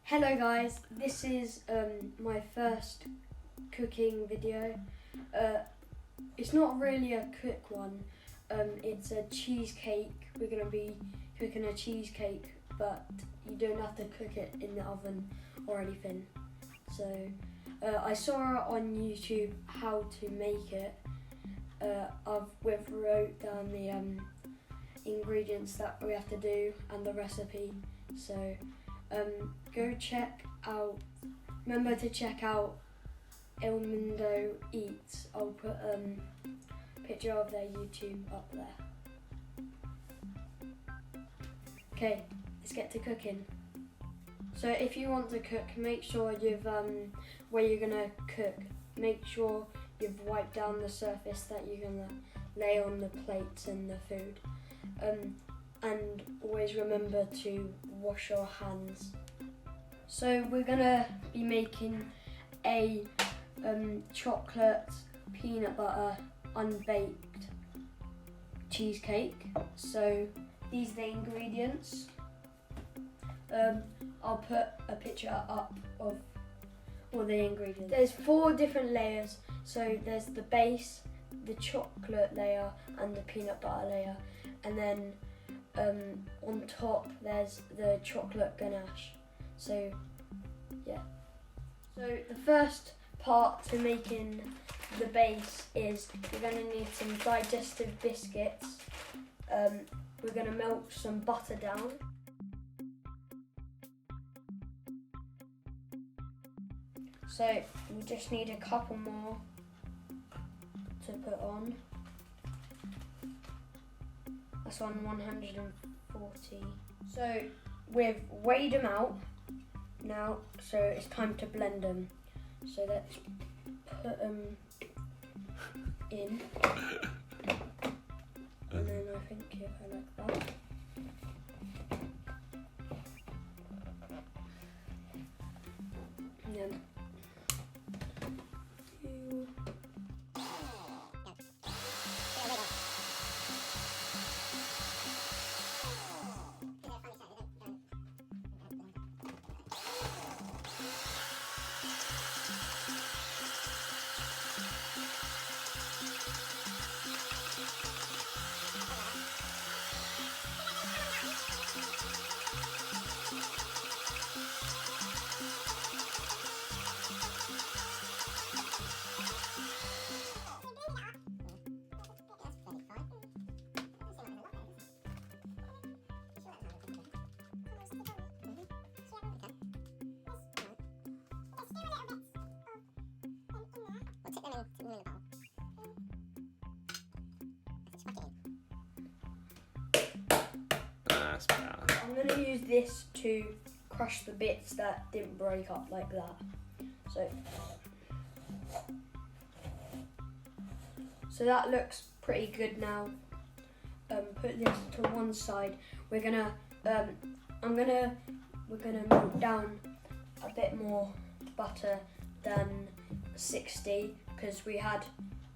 Hello guys, this is my first cooking video. It's not really a cook one, it's a cheesecake. We're going to be cooking a cheesecake, but you don't have to cook it in the oven or anything. So I saw on YouTube how to make it. We've wrote down the ingredients that we have to do and the recipe. So go check out, remember to check out Mundo Eats. I'll put a picture of their YouTube up there. Okay, let's get to cooking. So if you want to cook, make sure you've, where you're gonna cook, make sure you've wiped down the surface that you're gonna lay on the plates and the food. And always remember to wash your hands. So we're gonna be making a chocolate peanut butter unbaked cheesecake. So these are the ingredients. I'll put a picture up of all the ingredients. There's 4 different layers. So there's the base, the chocolate layer and the peanut butter layer, and then on top there's the chocolate ganache. So yeah. So the first part to making the base is we're going to need some digestive biscuits. We're going to melt some butter down. So we just need a couple more to put on. That's on 140. So we've weighed them out now, so it's time to blend them. So let's put them in. And then I think if I like that. And then I'm going to use this to crush the bits that didn't break up like that. So that looks pretty good now. Put this to one side. We're gonna melt down a bit more butter than 60 because we had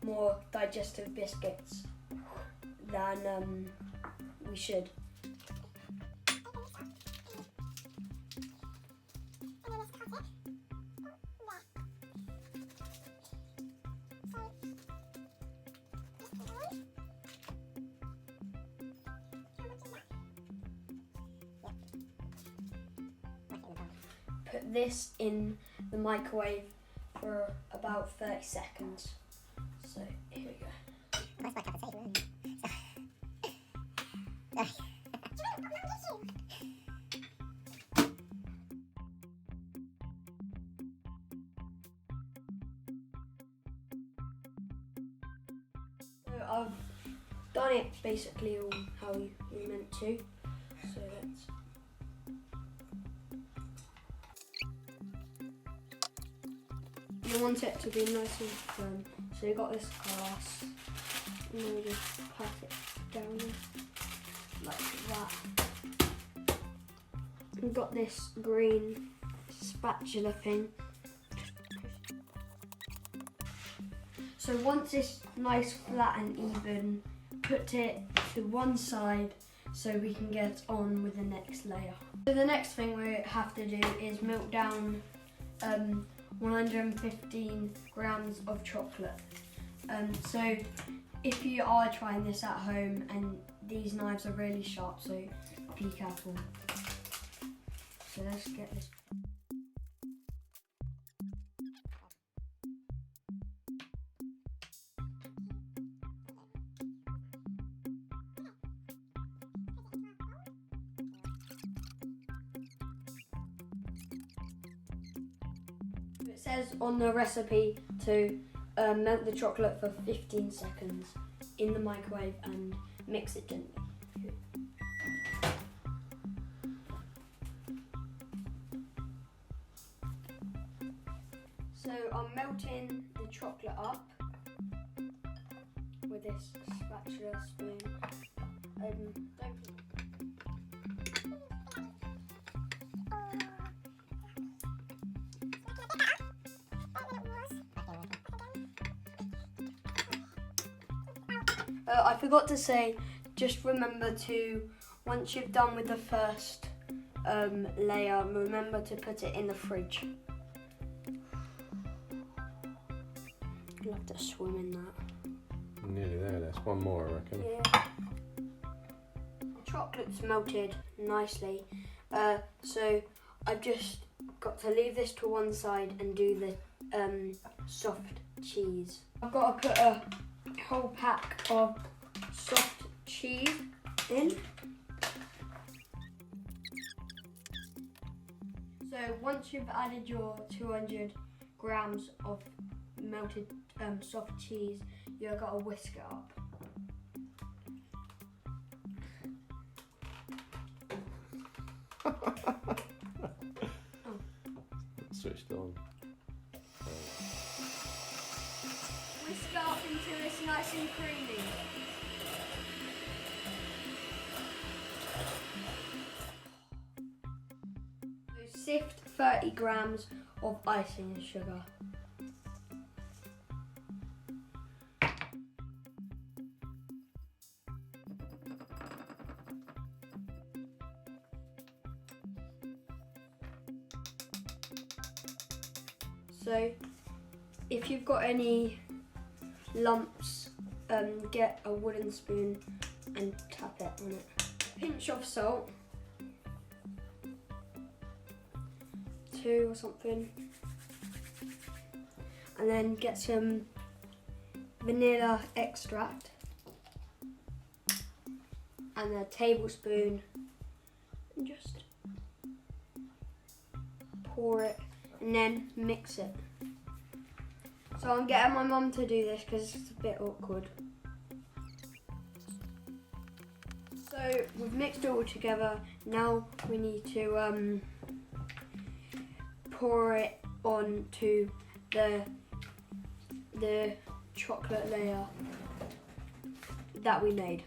more digestive biscuits than we should. Put this in the microwave for about 30 seconds. So here we go. That's my cup of tea. So I've done it basically all how we meant to. So let's. You want it to be nice and firm, so you got this glass, and then you just pat it down like that. We've got this green spatula thing. So once it's nice, flat and even, put it to one side so we can get on with the next layer. So the next thing we have to do is melt down 115 grams of chocolate. So if you are trying this at home, and these knives are really sharp, so be careful. So let's get this. It says on the recipe to melt the chocolate for 15 seconds in the microwave and mix it gently. So I'm melting the chocolate up with this spatula spoon. I forgot to say, just remember to, once you've done with the first layer, remember to put it in the fridge. You'll have to swim in that. Nearly there, there's one more, I reckon. Yeah. The chocolate's melted nicely, so I've just got to leave this to one side and do the soft cheese. I've got to put a whole pack of soft cheese in. So once you've added your 200 grams of melted soft cheese, you've got to whisk it up. Switched on. Whisk it up until it's nice and creamy. So sift 30 grams of icing sugar. So if you've got any lumps, get a wooden spoon and tap it on it. Pinch of salt, 2 or something, and then get some vanilla extract and a tablespoon, and just pour it and then mix it. So I'm getting my mum to do this because it's a bit awkward. So we've mixed it all together. Now we need to pour it onto the chocolate layer that we made.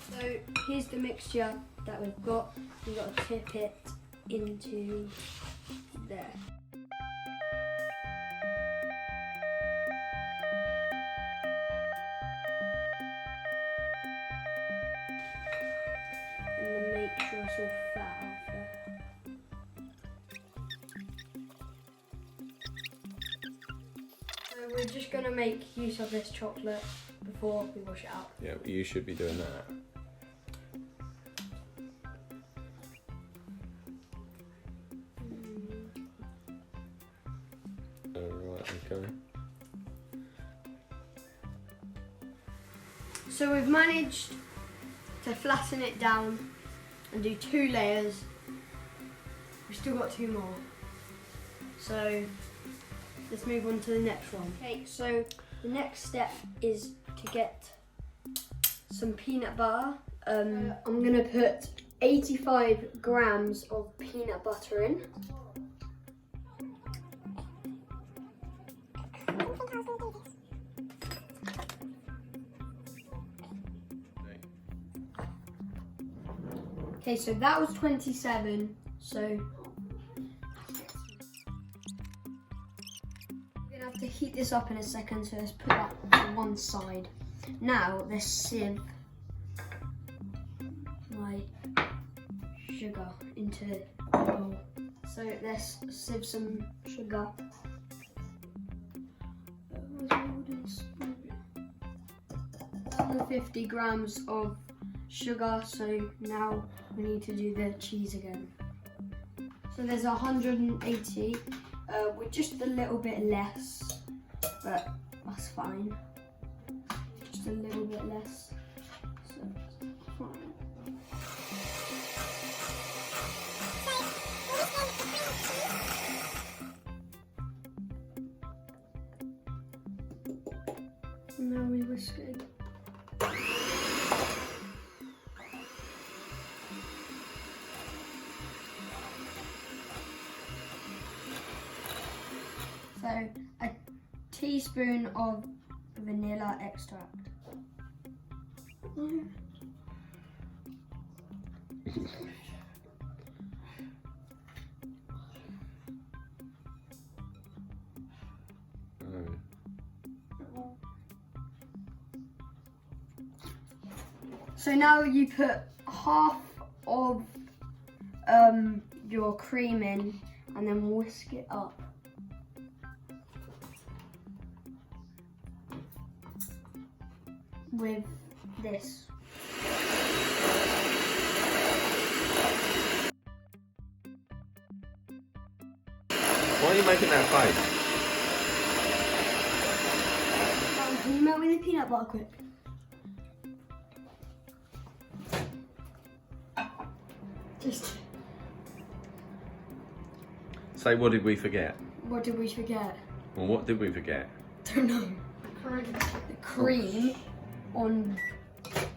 So here's the mixture that we've got. We've got to tip it into there. And then make sure it's all fat after. So we're just going to make use of this chocolate before we wash it out. Yeah, you should be doing that. Alright, okay. So we've managed to flatten it down and do 2 layers. We've still got 2 more. So let's move on to the next one. Okay, so the next step is to get some peanut butter. I'm gonna put 85 grams of peanut butter in. Okay, so that was 27, so we're gonna have to heat this up in a second, so let's put that to one side. Now let's sieve my sugar. into the bowl. So let's sieve some sugar. 50 grams of sugar, so now we need to do the cheese again. So there's 180, with just a little bit less, but that's fine. Just a little bit less, so it's fine. And now we whisk it. So a teaspoon of vanilla extract. So now you put half of your cream in and then whisk it up. With this. Why are you making that face? Can you melt me the peanut butter quick? Just. Say, what did we forget? What did we forget? Well, what did we forget? Don't know. The cream on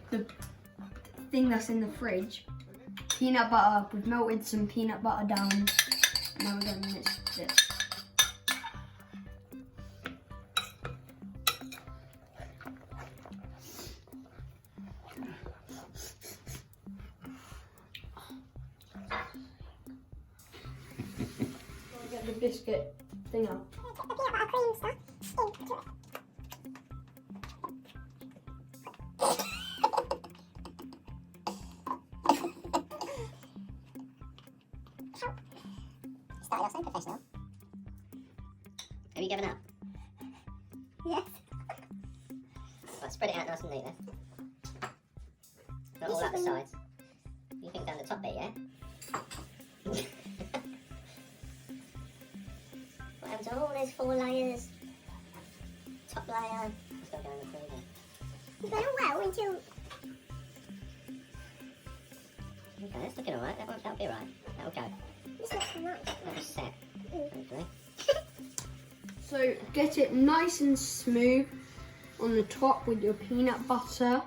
the thing that's in the fridge. Peanut butter. We've melted some peanut butter down. Now we're going to mix it. Get the biscuit thing out. The peanut butter cream stuff into it. Started off so professional. Have you given up? Yes. Right, spread it out nice and neat then. Not all up the sides. You think down the top bit, yeah? What happens to all those 4 layers? Top layer. Still going in the freezer. You've gone all well until... Okay, that's looking alright. That'll be right. That'll go. This looks nice. That'll set. Hopefully. So get it nice and smooth on the top with your peanut butter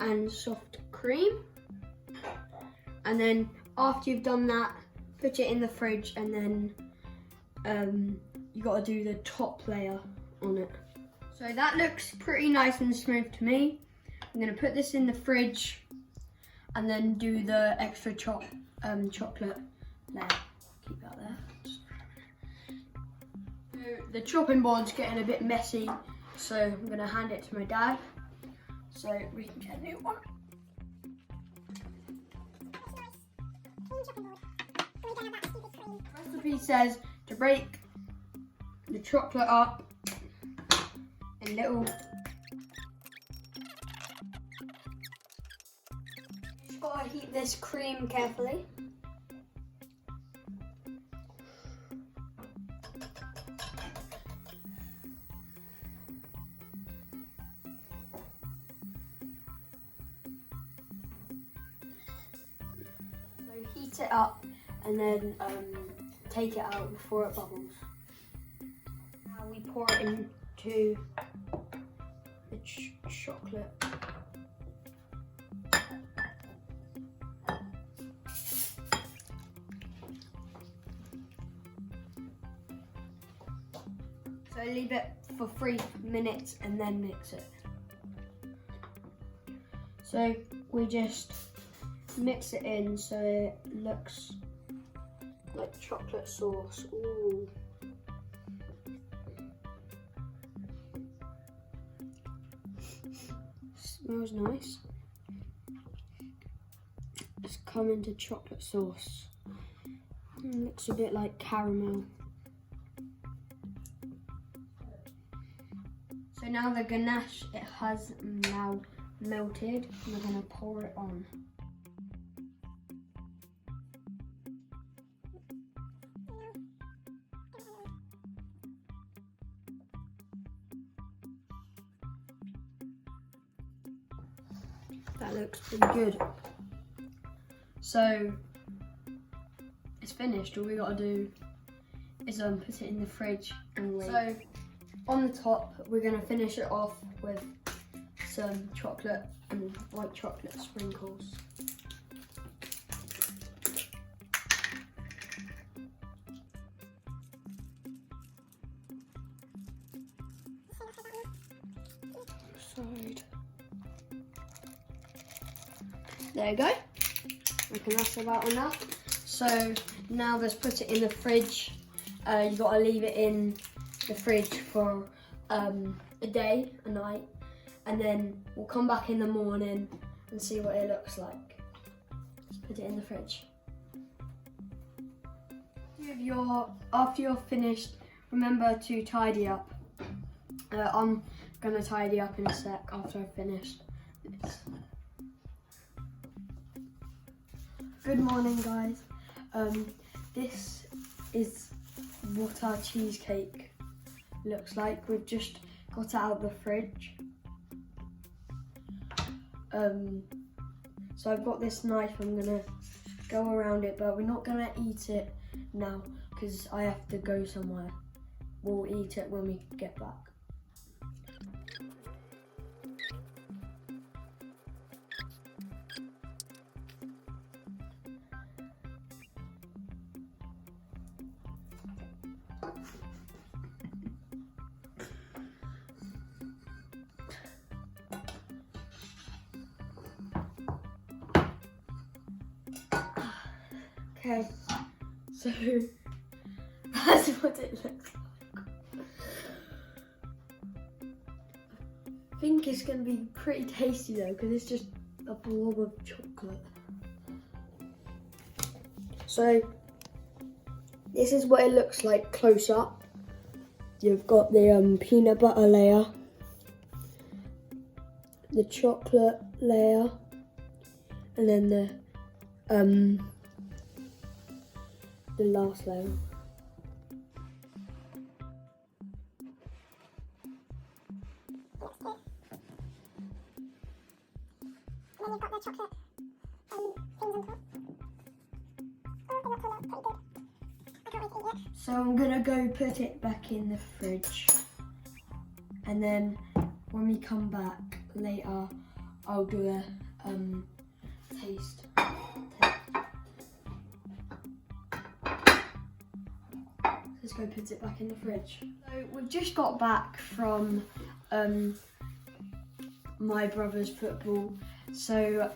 and soft cream. And then after you've done that, put it in the fridge, and then you got to do the top layer on it. So that looks pretty nice and smooth to me. I'm going to put this in the fridge and then do the extra chocolate layer. Keep that there. So the chopping board's getting a bit messy, so I'm going to hand it to my dad so we can get a new one. The recipe says to break the chocolate up in little. You just gotta heat this cream carefully. So heat it up and then take it out before it bubbles. Now we pour it into the chocolate. So leave it for 3 minutes and then mix it. So we just mix it in so it looks like chocolate sauce. Ooh. Smells nice. Just come into chocolate sauce. Looks a bit like caramel. So now the ganache, it has now melted. We're gonna pour it on. That looks pretty good. So it's finished. All we gotta do is put it in the fridge and wait. So on the top, we're gonna finish it off with some chocolate and white chocolate sprinkles. Side. There you go. I reckon that's about enough. So now let's put it in the fridge. You gotta leave it in the fridge for a day, a night, and then we'll come back in the morning and see what it looks like. Let's put it in the fridge. After you're finished, remember to tidy up. I'm gonna tidy up in a sec after I've finished this. Good morning, guys. This is what our cheesecake looks like. We've just got it out of the fridge. So I've got this knife, I'm gonna go around it, but we're not gonna eat it now because I have to go somewhere. We'll eat it when we get back. Okay, so that's what it looks like. I think it's going to be pretty tasty though, because it's just a blob of chocolate. So this is what it looks like close up. You've got the peanut butter layer, the chocolate layer, and then the last layer. And then you've got the chocolate things on top. Oh, they look pretty good. I can't wait to eat it. So I'm gonna go put it back in the fridge, and then when we come back later, I'll do a taste. Let's go put it back in the fridge. So we've just got back from my brother's football, so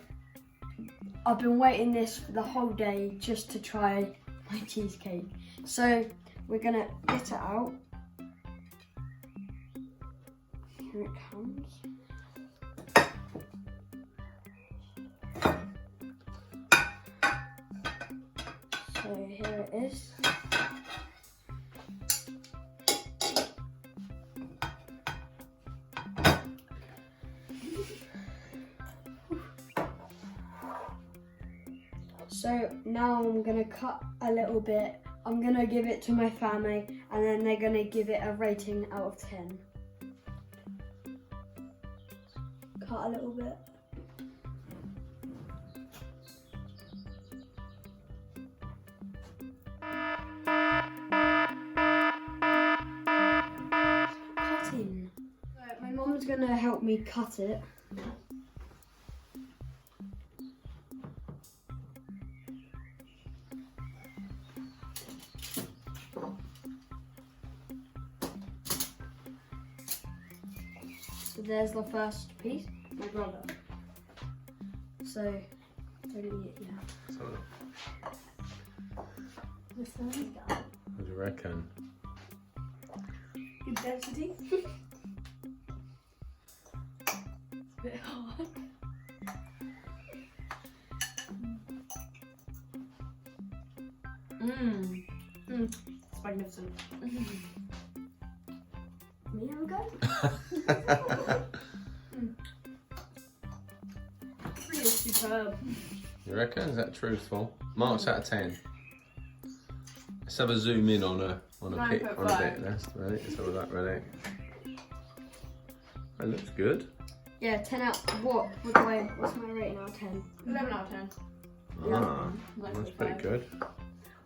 I've been waiting this for the whole day just to try my cheesecake. So we're gonna get it out. Here it comes. So here it is. So now I'm gonna cut a little bit. I'm gonna give it to my family, and then they're gonna give it a rating out of 10. Cut a little bit. Cutting. So my mum's gonna help me cut it. So there's the first piece, my brother. So, don't eat it yet. So, This one. what do you reckon? Good density. It's a bit hard. It's magnificent. Me have a go? Really superb. You reckon? Is that truthful? Marks out of 10. Let's have a zoom in on a bit. 9.5. Let's have a look. Ready? That looks good. Yeah, 10 out. What's my rating out of 10? 11 out of 10. Ah, that's pretty good.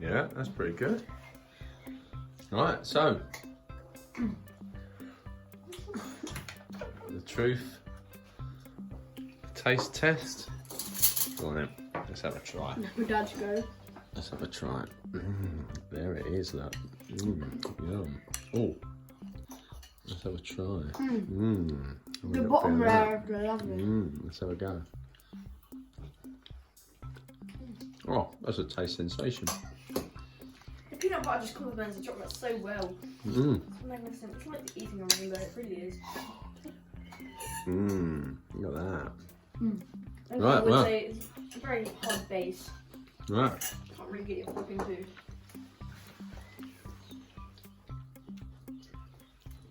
Yeah, that's pretty good. Right, so the truth taste test. Go on then. Let's have a try. Good dad to go. Let's have a try. There it is, look. Yum. Oh, let's have a try. The bottom layer is lovely. Let's have a go. Oh, that's a taste sensation. The peanut butter just complements the chocolate so well. It's magnificent. It's like eating a rainbow, it really is. Look at that. And Right, I would well. say it's a very hard base. Right. Can't really get your flipping food.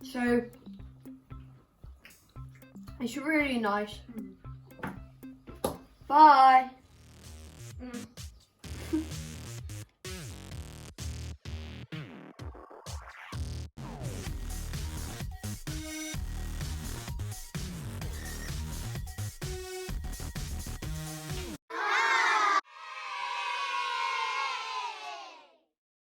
So, it's really nice. Bye.